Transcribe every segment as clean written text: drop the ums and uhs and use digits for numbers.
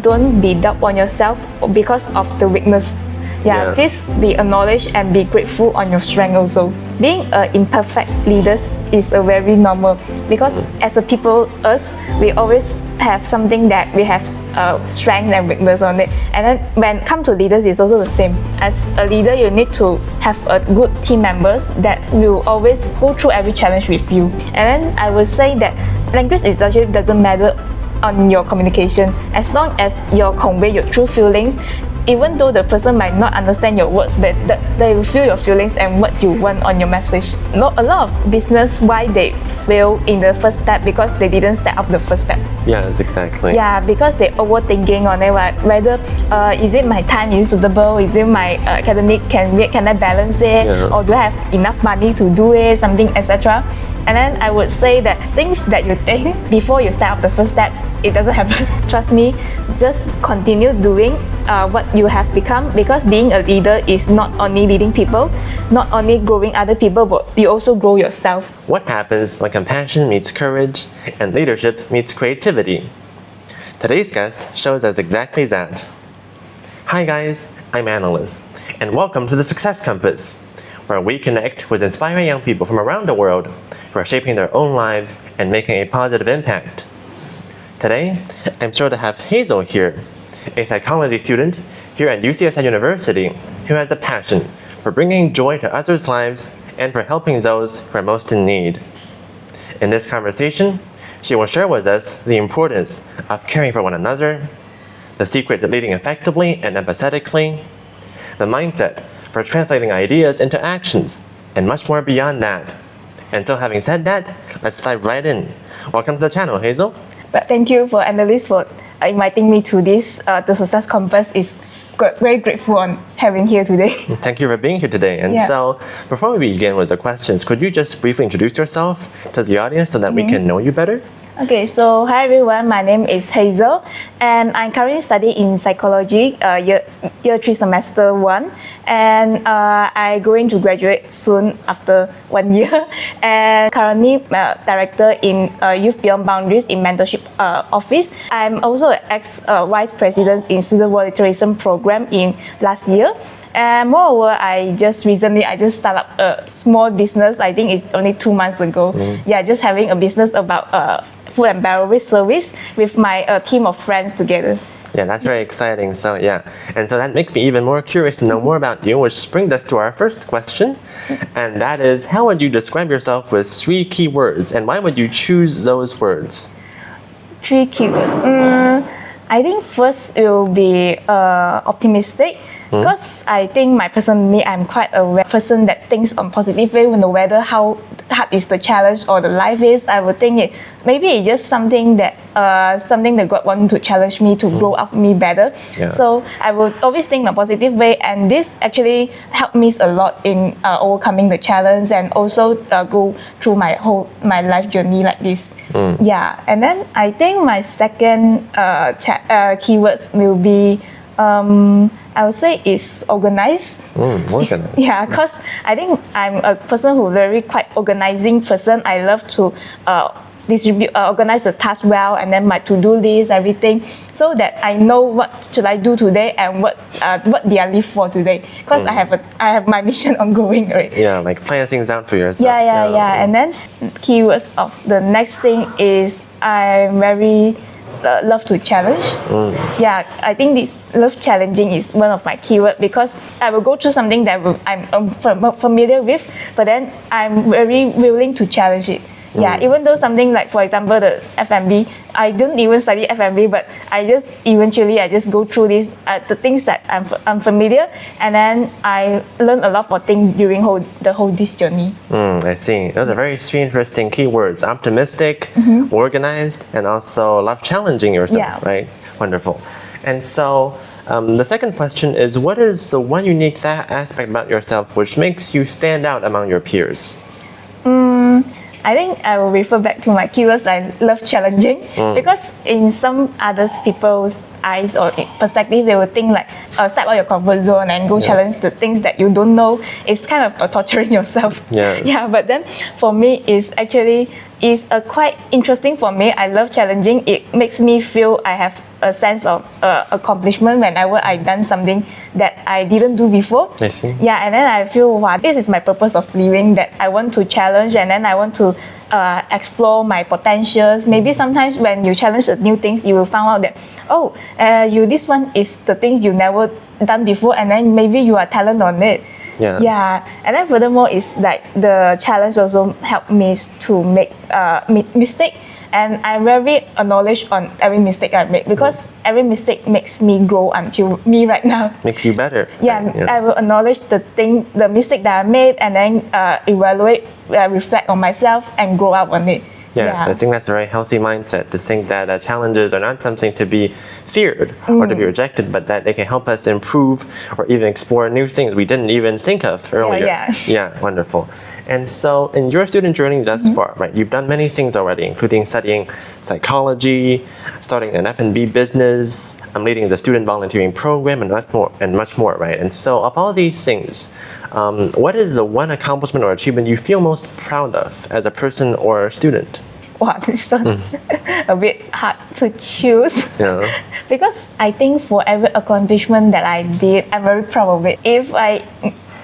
don't be down on yourself because of the weakness. Please be acknowledged and be grateful on your strength also. Being imperfect leaders is a very normal, because as a people, we always have something that we have strength and weakness on it. And then when it comes to leaders, it's also the same. As a leader, you need to have a good team members that will always go through every challenge with you. And then I would say that language is actually doesn't matter on your communication, as long as you convey your true feelings. Even though the person might not understand your words, but they will feel your feelings and what you want on your message. A lot of business, why they fail in the first step, because they didn't step up the first step. Yes, exactly. Because they overthinking on it, whether is it my time is suitable, is it my academic, can I balance it, or do I have enough money to do it, something, etc. And then I would say that things that you think before you step up the first step, it doesn't happen. Trust me, just continue doing what you have become, because being a leader is not only leading people, not only growing other people, but you also grow yourself. What happens when compassion meets courage and leadership meets creativity? Today's guest shows us exactly that. Hi guys, I'm Annalise, and welcome to the Success Compass, where we connect with inspiring young people from around the world who are shaping their own lives and making a positive impact. Today, I'm sure to have Hazel here, a psychology student here at UCSI University who has a passion for bringing joy to others' lives and for helping those who are most in need. In this conversation, she will share with us the importance of caring for one another, the secret to leading effectively and empathetically, the mindset for translating ideas into actions, and much more beyond that. And so having said that, let's dive right in. Welcome to the channel, Hazel. But thank you for Annalise for inviting me to this. The Success Compass is very grateful on having here today. Thank you for being here today. And so before we begin with the questions, could you just briefly introduce yourself to the audience so that we can know you better? Okay, so hi everyone, my name is Hazel, and I'm currently studying in psychology, year 3 semester 1, and I'm going to graduate soon after 1 year, and currently director in Youth Beyond Boundaries in Mentorship Office. I'm also ex-vice president in Student Volunteerism program in last year. And moreover, I just started up a small business. I think it's only 2 months ago. Just having a business about food and beverage service with my team of friends together. Yeah, that's very exciting. So and so that makes me even more curious to know more about you, which brings us to our first question, and that is, how would you describe yourself with 3 key words, and why would you choose those words? 3 keywords. I think first it will be optimistic. Because I think personally, I'm quite a person that thinks on positive way, no matter how hard is the challenge or the life is. I would think maybe it's just something that God wanted to challenge me to grow up me better. So I would always think in a positive way, and this actually helped me a lot in overcoming the challenge and also go through my life journey like this. And then I think my second keywords will be I would say is organized. Organized. Because I think I'm a person who very quite organizing person. I love to organize the task well, and then my to-do list, everything, so that I know what should I do today and what did I live for today. Because I have my mission ongoing, right? Like plan things out for yourself. And then keywords of the next thing is I'm very love to challenge. I think this love challenging is one of my keywords, because I will go through something that I'm familiar with, but then I'm very willing to challenge it. Even though something like, for example, the F&B, I didn't even study F&B, but I just go through this the things that I'm familiar, and then I learn a lot of things during the whole this journey. I see. Those are very interesting keywords: optimistic, organized, and also love challenging yourself. Right? Wonderful. And so the second question is, what is the one unique aspect about yourself which makes you stand out among your peers? I think I will refer back to my keywords. I love challenging, because in some others people's eyes or perspective, they will think like step out your comfort zone and go challenge the things that you don't know. It's kind of torturing yourself. Yeah, but then for me, it's actually quite interesting for me. I love challenging. It makes me feel I have a sense of accomplishment whenever I done something that I didn't do before. I see. Yeah, and then I feel, wow, this is my purpose of living, that I want to challenge, and then I want to explore my potentials. Maybe sometimes when you challenge the new things, you will find out that, this one is the things you never done before, and then maybe you are talent on it. Yes. Yeah, and then furthermore, it's like the challenge also helped me to make mistake, and I'm very acknowledged on every mistake I make, because every mistake makes me grow until me right now. Makes you better. Yeah, I will acknowledge the mistake that I made, and then evaluate, reflect on myself, and grow up on it. Yes, I think that's a very healthy mindset, to think that challenges are not something to be feared or to be rejected, but that they can help us improve or even explore new things we didn't even think of earlier. Yeah, wonderful. And so in your student journey thus far, right, you've done many things already, including studying psychology, starting an F&B business, leading the student volunteering program, and much more, right? And so of all these things, what is the one accomplishment or achievement you feel most proud of as a person or a student? Wow, this one a bit hard to choose. Yeah. Because I think for every accomplishment that I did, I'm very proud of it. If I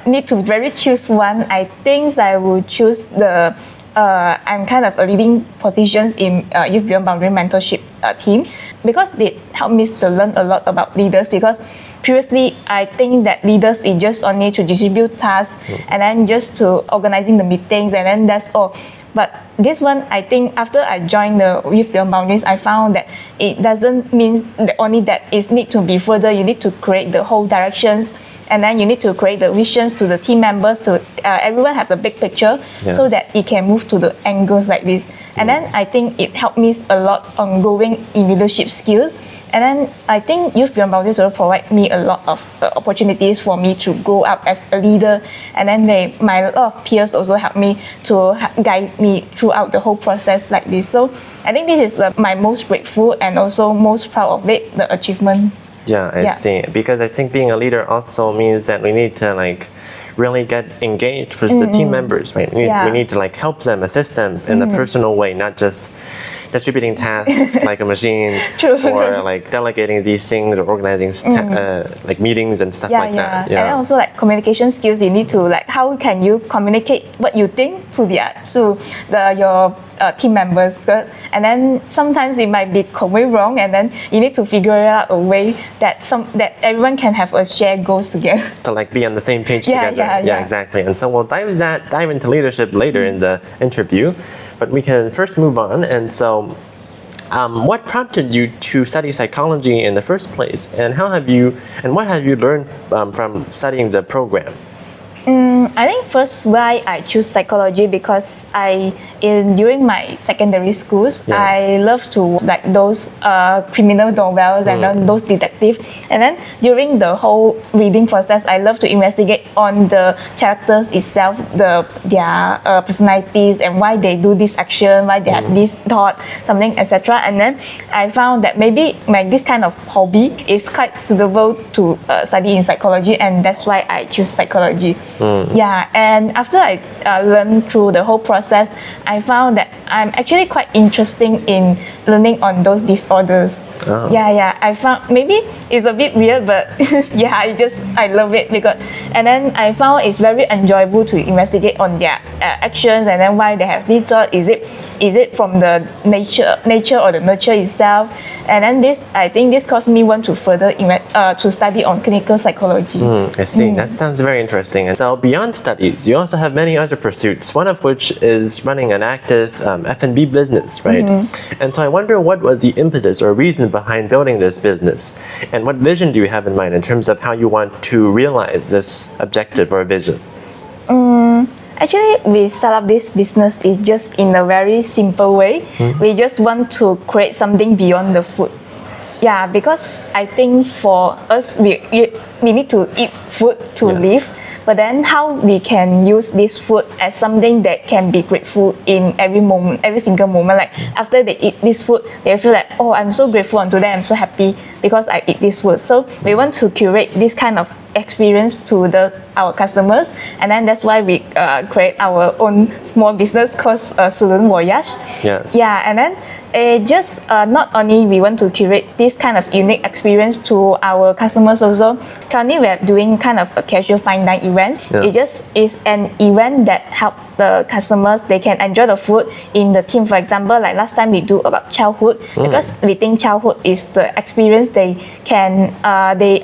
need to really choose one, I think I would choose the I'm kind of a leading positions in Youth Beyond Boundary mentorship team, because they help me to learn a lot about leaders. Because previously, I think that leaders is just only to distribute tasks and then just to organizing the meetings, and then that's all. But this one, I think after I joined the Youth Beyond Boundaries, I found that it doesn't mean that only that it need to be further. You need to create the whole directions, and then you need to create the visions to the team members, to everyone have the big picture, so that it can move to the angles like this. And then I think it helped me a lot on growing in leadership skills. And then I think Youth Beyond Boundaries will provide me a lot of opportunities for me to grow up as a leader. And then a lot of peers also help me to guide me throughout the whole process like this. So I think this is my most grateful and also most proud of it, the achievement. Yeah, I see. Because I think being a leader also means that we need to really get engaged with the team members, right? We need to help them, assist them in a personal way, not just distributing tasks like a machine, or delegating these things, or organizing meetings and stuff like that. And also communication skills. You need to how can you communicate what you think to your team members, and then sometimes it might be completely wrong, and then you need to figure out a way that everyone can have a shared goals together. To be on the same page together. Yeah, exactly. And so we'll dive into leadership later in the interview, but we can first move on. And so, what prompted you to study psychology in the first place, and what have you learned from studying the program? I think first why I choose psychology, because during my secondary schools, I love to those criminal novels and then those detective, and then during the whole reading process, I love to investigate on the characters itself, their personalities, and why they do this action, why they have this thought, something, etc. And then I found that maybe this kind of hobby is quite suitable to study in psychology, and that's why I choose psychology. Yeah, and after I learned through the whole process, I found that I'm actually quite interested in learning on those disorders. Oh. Yeah, I found maybe it's a bit weird, but I love it, and then I found it's very enjoyable to investigate on their actions, and then why they have this thought. Is it from the nature or the nurture itself? And then I think this caused me want to further to study on clinical psychology. I see. That sounds very interesting. And so beyond studies, you also have many other pursuits, one of which is running an active F&B business, right? And so I wonder, what was the impetus or reason behind building this business, and what vision do you have in mind in terms of how you want to realize this objective or vision? Actually, we start up this business is just in a very simple way. We just want to create something beyond the food. Yeah, because I think for us, we need to eat food to live. but then how we can use this food as something that can be grateful in every moment, every single moment. Like after they eat this food, they feel like, oh, I'm so grateful, and today I'm so happy because I eat this food. So we want to curate this kind of experience to our customers, and then that's why we create our own small business called Student Voyage. Yes. Yeah, and then just not only we want to curate this kind of unique experience to our customers also. Currently we are doing kind of a casual fine dine event. Yeah. It just is an event that help the customers, they can enjoy the food in the theme. For example, like last time we do about childhood, because we think childhood is the experience they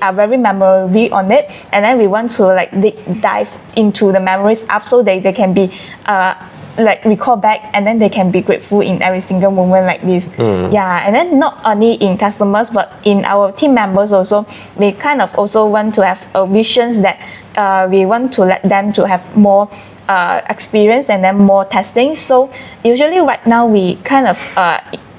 are very memorable on it, and then we want to like dive into the memories up so they can be like recall back, and then they can be grateful in every single moment like this. Yeah, and then not only in customers but in our team members also, we kind of also want to have visions that we want to let them to have more experience and then more testing. So usually right now we kind of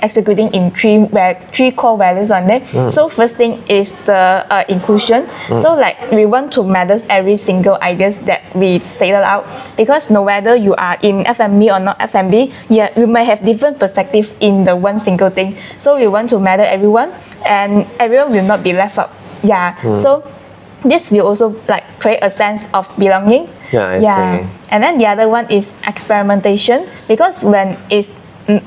executing in three core values on it. So first thing is the inclusion. So like we want to matter every single ideas that we stated out, because no matter you are in F&B or not F&B, yeah, you may have different perspective in the one single thing. So we want to matter everyone, and everyone will not be left out. Yeah. So this will also like create a sense of belonging. Yeah, I see. And then the other one is experimentation, because when it's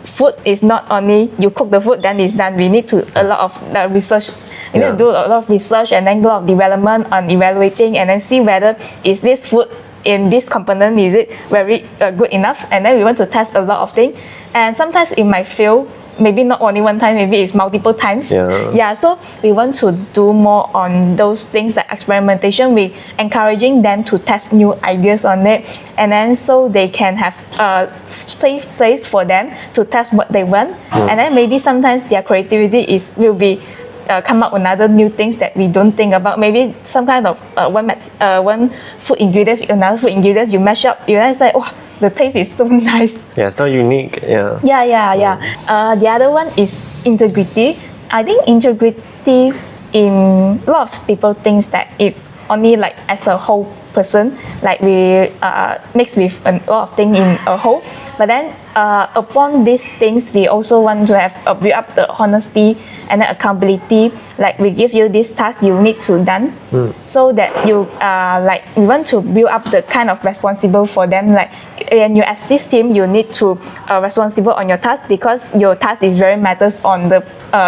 food is not only you cook the food then it's done. We need to a lot of research. We need to do a lot of research and then a lot of development on evaluating, and then see whether is this food in this component, is it very good enough, and then we want to test a lot of things, and sometimes it might fail. Maybe not only one time, maybe it's multiple times. Yeah, so we want to do more on those things like experimentation. We encouraging them to test new ideas on it, and then so they can have a safe place for them to test what they want. And then maybe sometimes their creativity will be come up with other new things that we don't think about. Maybe some kind of one food ingredient, another food ingredient, you mash up, you realize like, oh, the taste is so nice. Yeah, so unique. Yeah. The other one is integrity. I think integrity in a lot of people thinks that it only like as a whole person, like we mix with a lot of things in a whole. But then upon these things, we also want to have build up the honesty and the accountability. Like we give you this task, you need to done, so that you like we want to build up the kind of responsible for them. Like and you as this team, you need to responsible on your task, because your task is very matters on the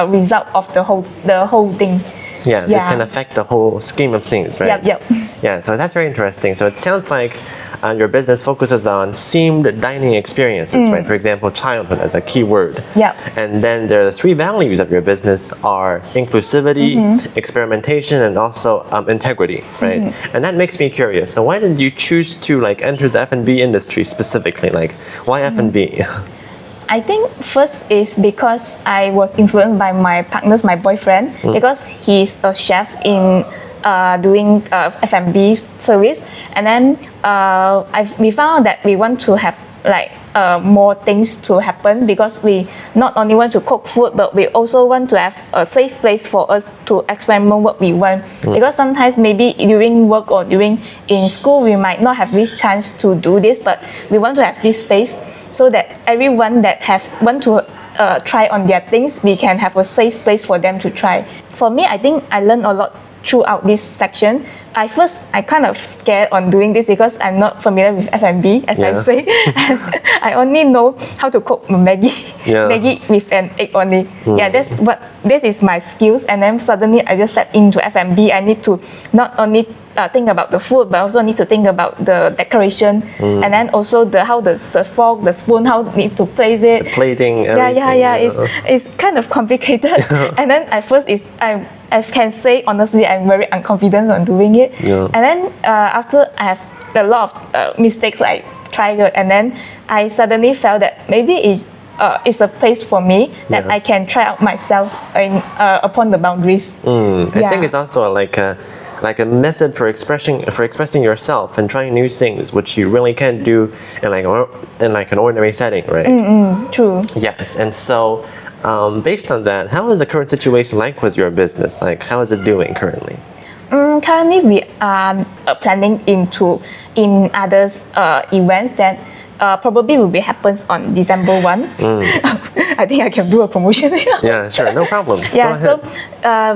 result of the whole thing. Yeah, so it can affect the whole scheme of things, right? Yep. Yeah, so that's very interesting. So it sounds like your business focuses on themed dining experiences, right? For example, childhood as a key word. Yep. And then the three values of your business are inclusivity, experimentation, and also integrity, right? And that makes me curious. So why did you choose to like enter the F&B industry specifically? Like, why F&B? I think first is because I was influenced by my boyfriend, because he's a chef in doing F&B service, and then we found that we want to have like more things to happen, because we not only want to cook food, but we also want to have a safe place for us to experiment what we want. Because sometimes maybe during work or during in school we might not have this chance to do this, but we want to have this space so that everyone that want to try on their things, we can have a safe place for them to try. For me, I think I learned a lot throughout this section. I kind of scared on doing this because I'm not familiar with F&B, as I say. I only know how to cook Maggi, Maggi with an egg only. This is my skills. And then suddenly I just stepped into F&B. I need to not only think about the food, but also need to think about the decoration, and then also how the fork, the spoon, how need to place it. The plating, everything. It's kind of complicated. And then at first I can say honestly, I'm very unconfident on doing it. And then after I have a lot of mistakes, I tried it, and then I suddenly felt that maybe it's a place for me that I can try out myself upon the boundaries. I think it's also like a method for expressing yourself and trying new things, which you really can't do in like an ordinary setting, right? True. Yes, and so based on that, how is the current situation like with your business? Like, how is it doing currently? Currently, we are planning in others events that probably will be happens on December 1. I think I can do a promotion here. Yeah, sure, no problem. Yeah, so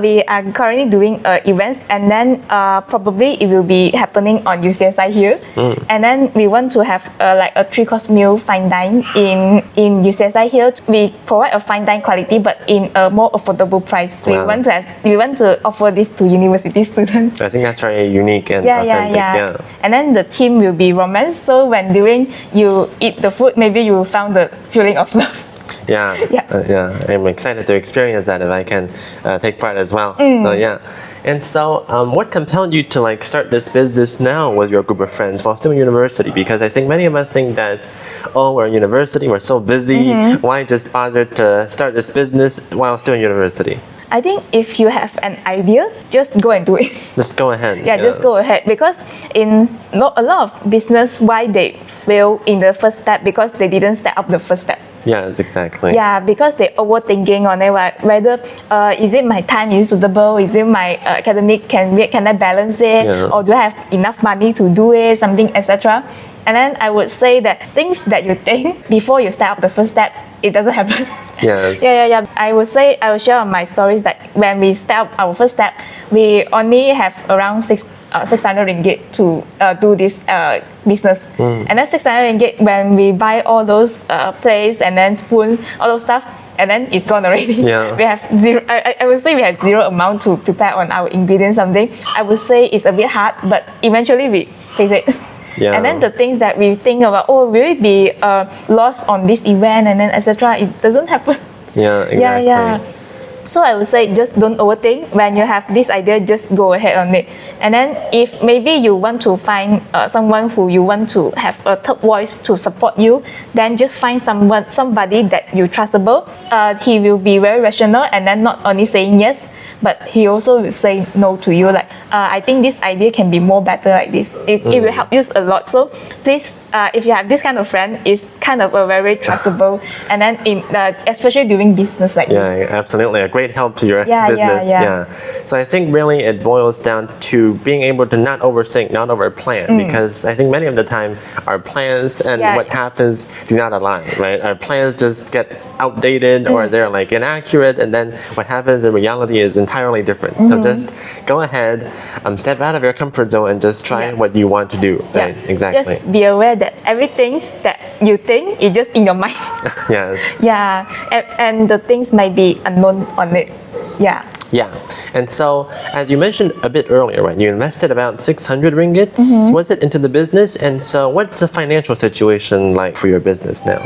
we are currently doing events, and then probably it will be happening on UCSI here. And then we want to have like a 3-course meal fine dine in UCSI here. We provide a fine dine quality, but in a more affordable price. Wow. We want to offer this to university students. I think that's very unique and authentic. Yeah. And then the theme will be romance. So when during you eat the food, maybe you found the feeling of love. Yeah, I'm excited to experience that if I can take part as well. So yeah, and so what compelled you to like start this business now with your group of friends while still in university? Because I think many of us think that, oh, we're in university, we're so busy, why just bother to start this business while still in university? I think if you have an idea, just go and do it. Just go ahead. Yeah, just go ahead, because in a lot of business, why they fail in the first step, because they didn't step up the first step. Yes, exactly. Yeah, because they overthinking on it, whether is it my time is suitable, is it my academic, can I balance it, or do I have enough money to do it, something, etc. And then I would say that things that you think before you step up the first step, it doesn't happen. Yes. Yeah. I will share on my stories that when we step up our first step, we only have around 600 ringgit to do this business. And then 600 ringgit, when we buy all those plates and then spoons, all those stuff, and then it's gone already. Yeah. We have zero. I would say we have zero amount to prepare on our ingredients. Something I would say it's a bit hard, but eventually we face it. Yeah. And then the things that we think about, oh, will it be lost on this event, and then etc. It doesn't happen. Yeah, exactly. Yeah. So I would say just don't overthink. When you have this idea, just go ahead on it. And then if maybe you want to find someone who you want to have a top voice to support you, then just find somebody that you trustable. He will be very rational, and then not only saying yes, but he also will say no to you. Like, I think this idea can be more better like this. It will help you a lot. So please, if you have this kind of friend, it's kind of a very trustable, and then especially doing business like this. Yeah, absolutely. A great help to your business. Yeah. So I think really it boils down to being able to not overthink, not overplan, because I think many of the time our plans and what happens do not align, right? Our plans just get outdated or they're like inaccurate, and then what happens in reality is entirely different. So just go ahead, step out of your comfort zone and just try what you want to do. Right? Exactly. Just be aware that everything that you think is just in your mind. Yes. Yeah, and the things might be unknown on it. Yeah. Yeah, and so as you mentioned a bit earlier, right, you invested about 600 ringgit, was it, into the business? And so what's the financial situation like for your business now?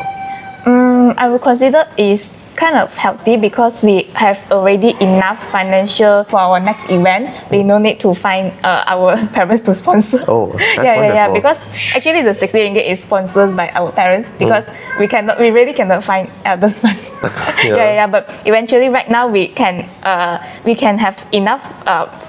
I would consider is kind of healthy, because we have already enough financial for our next event. We no need to find our parents to sponsor. Oh, that's wonderful. Yeah, because actually the 60 ringgit is sponsored by our parents, because we really cannot find others money. But eventually right now we can have enough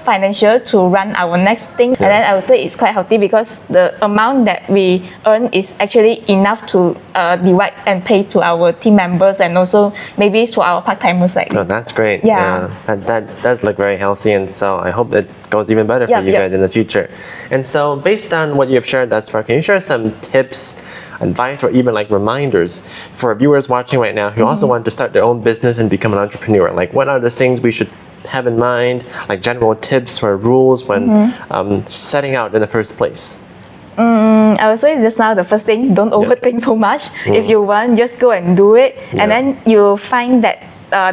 financial to run our next thing. And then I would say it's quite healthy, because the amount that we earn is actually enough to divide and pay to our team members, and also maybe to our part-timers. Like oh, that's great. That does look very healthy, and so I hope it goes even better for you guys in the future. And so based on what you've shared thus far, can you share some tips, advice, or even like reminders for viewers watching right now who also want to start their own business and become an entrepreneur? Like, what are the things we should have in mind, like general tips or rules when setting out in the first place? I would say just now the first thing, don't overthink so much. If you want, just go and do it, and then you find that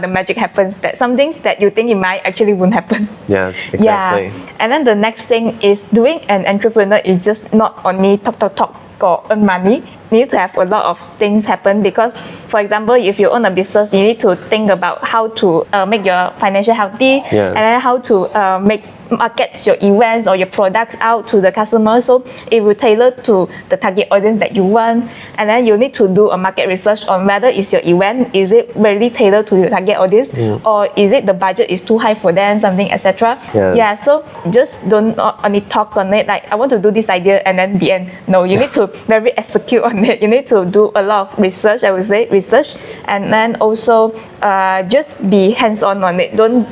the magic happens, that some things that you think it might actually won't happen. Yes, exactly. And then the next thing is, doing an entrepreneur is just not only talk or earn money. You need to have a lot of things happen, because for example, if you own a business, you need to think about how to make your financial healthy, and then how to market your events or your products out to the customer, so it will tailor to the target audience that you want. And then you need to do a market research on whether is your event, is it really tailored to your target audience, or is it the budget is too high for them, something, etc. So just don't only talk on it, like I want to do this idea and then the end. No, you need to very execute on it. You need to do a lot of research, I would say, and then also just be hands-on on it. Don't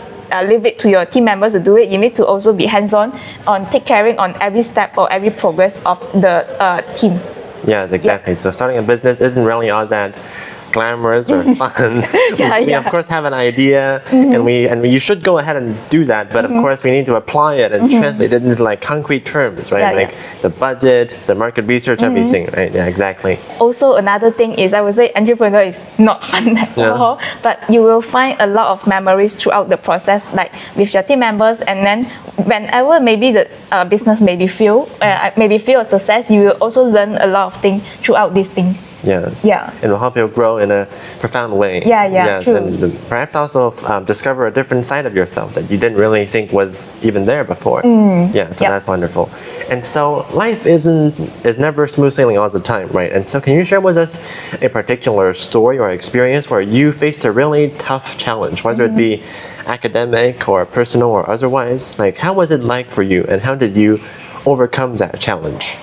leave it to your team members to do it. You need to also be hands-on on take caring on every step or every progress of the team. Yes, exactly. So starting a business isn't really all that glamorous or fun. We of course have an idea, and you should go ahead and do that. But of course, we need to apply it and translate it into like concrete terms, right? Like the budget, the market research, everything, right? Yeah, exactly. Also, another thing is I would say entrepreneur is not fun at all, but you will find a lot of memories throughout the process, like with your team members, and then whenever maybe the business maybe fail a success, you will also learn a lot of things throughout this thing. Yes. Yeah. It will help you grow in a profound way. Yes, true. And perhaps also discover a different side of yourself that you didn't really think was even there before. That's wonderful. And so life is never smooth sailing all the time, right? And so can you share with us a particular story or experience where you faced a really tough challenge, whether it be academic or personal or otherwise? Like, how was it like for you, and how did you overcome that challenge?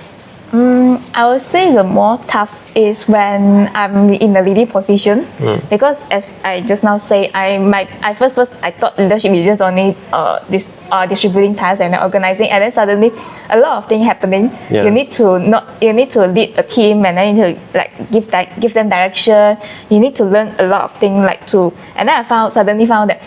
I would say the more tough is when I'm in the leading position, because as I just now say, I first I thought leadership is just only distributing tasks and organizing, and then suddenly a lot of things happening. Yes. You need to lead a team, and then you need to like give them direction. You need to learn a lot of things and then I suddenly found that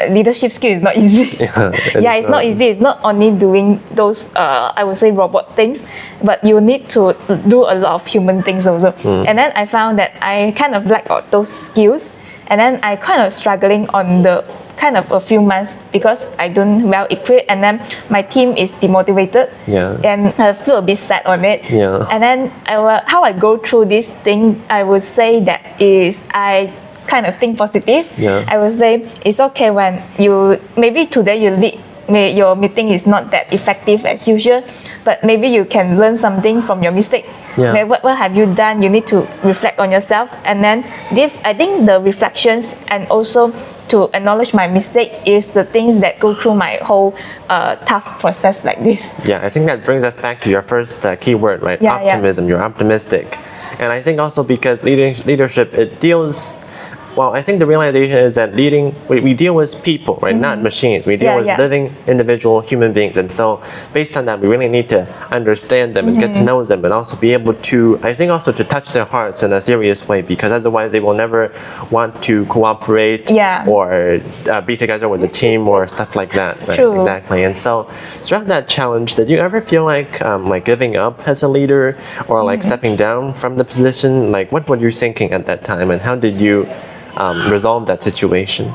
leadership skill is not easy. It's not easy. It's not only doing those I would say robot things, but you need to do a lot of human things also. And then I found that I kind of lack those skills, and then I kind of struggling on the kind of a few months because I don't well equipped, and then my team is demotivated, and I feel a bit sad on it. And then how I go through this thing, I would say that is I kind of think positive. I would say it's okay when maybe today your meeting is not that effective as usual, but maybe you can learn something from your mistake. What have you done? You need to reflect on yourself, and then I think the reflections and also to acknowledge my mistake is the things that go through my whole tough process like this. I think that brings us back to your first key word, right? Optimism. You're optimistic, and I think also because leadership, it deals. Well, I think the realization is that we deal with people, right? Not machines. We deal with living individual human beings. And so based on that, we really need to understand them and get to know them, and also be able to, I think also to touch their hearts in a serious way, because otherwise they will never want to cooperate or be together with a team or stuff like that. Right? True. Exactly. And so throughout that challenge, did you ever feel like giving up as a leader, or like stepping down from the position? Like, what were you thinking at that time, and how did you resolve that situation?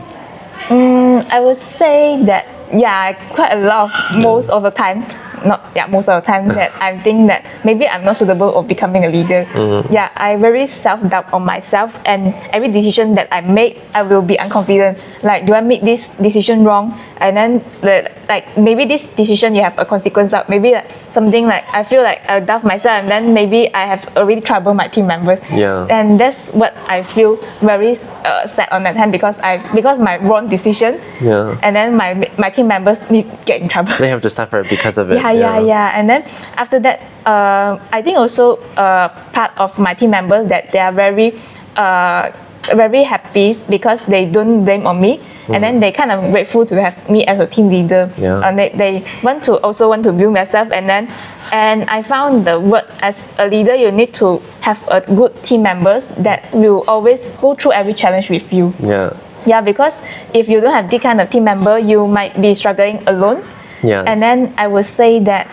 I would say that quite a lot of most of the time that I think that maybe I'm not suitable of becoming a leader. I very self-doubt on myself, and every decision that I make, I will be unconfident. Like, do I make this decision wrong? And then maybe this decision you have a consequence of, maybe something like I feel like I doubt myself, and then maybe I have already troubled my team members. And that's what I feel very sad on that time, because my wrong decision, and then my team members need to get in trouble. They have to suffer because of it. And then after that, I think also part of my team members that they are very happy because they don't blame on me, and then they kind of grateful to have me as a team leader. And they want to build themselves, and I found the word as a leader, you need to have a good team members that will always go through every challenge with you. Because if you don't have this kind of team member, you might be struggling alone. And then I would say that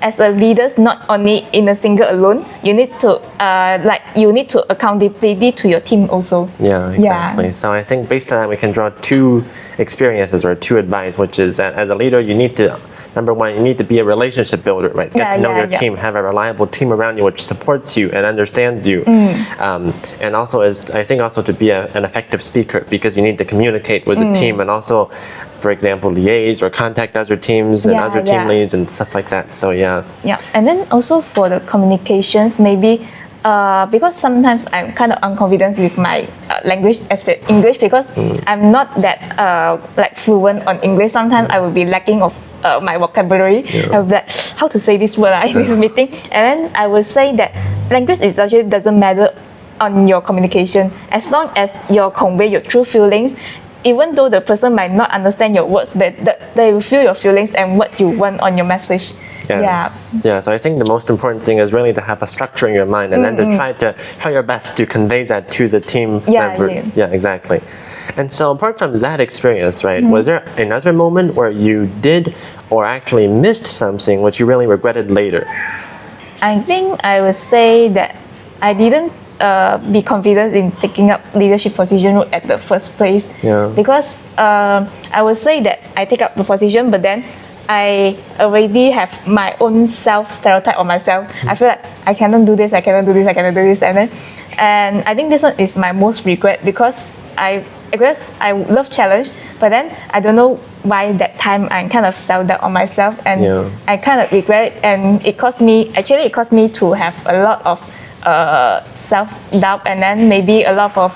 as a leader, not only in a single alone, you need to accountability to your team also. Exactly. So I think based on that, we can draw two experiences or two advice, which is that as a leader, you need to, number one, you need to be a relationship builder, right? Get to know your team, have a reliable team around you which supports you and understands you. And also I think also to be an effective speaker, because you need to communicate with the team, and also, for example, liaise or contact other teams and other team leads and stuff like that. So and then also for the communications, maybe because sometimes I'm kind of unconfident with my language, especially English, because I'm not that fluent on English. Sometimes I will be lacking of my vocabulary. I will be like, how to say this word in this meeting, and then I will say that language doesn't matter on your communication, as long as you convey your true feelings. even though the person might not understand your words, but they will feel your feelings and what you want on your message. Yes. Yeah. So I think the most important thing is really to have a structure in your mind, and then to try your best to convey that to the team members. Yeah, exactly. And so apart from that experience, right, was there another moment where you did or actually missed something which you really regretted later? I think I would say that I didn't be confident in taking up leadership position at the first place. Because I would say that I take up the position, but then I already have my own stereotype on myself. I feel like I cannot do this, I cannot do this, I cannot do this, and I think this one is my most regret, because I love challenge, but then I don't know why that time I kind of self-doubt on myself, and I kind of regret it, and it caused me to have a lot of self-doubt, and then maybe a lot of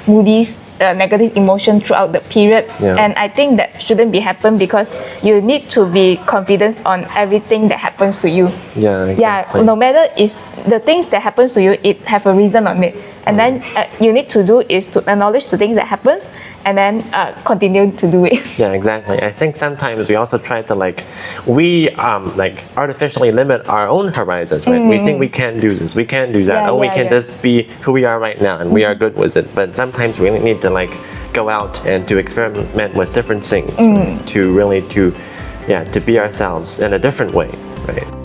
moody negative emotion throughout the period. And I think that shouldn't be happen, because you need to be confident on everything that happens to you. No matter is the things that happens to you, it have a reason on it, and then you need to do is to acknowledge the things that happens, and then continue to do it. Yeah, exactly. I think sometimes we also try to we artificially limit our own horizons, right? We think we can do this, we can do that, we can just be who we are right now, and we are good with it. But sometimes we really need to go out and to experiment with different things, right? To really to be ourselves in a different way, right?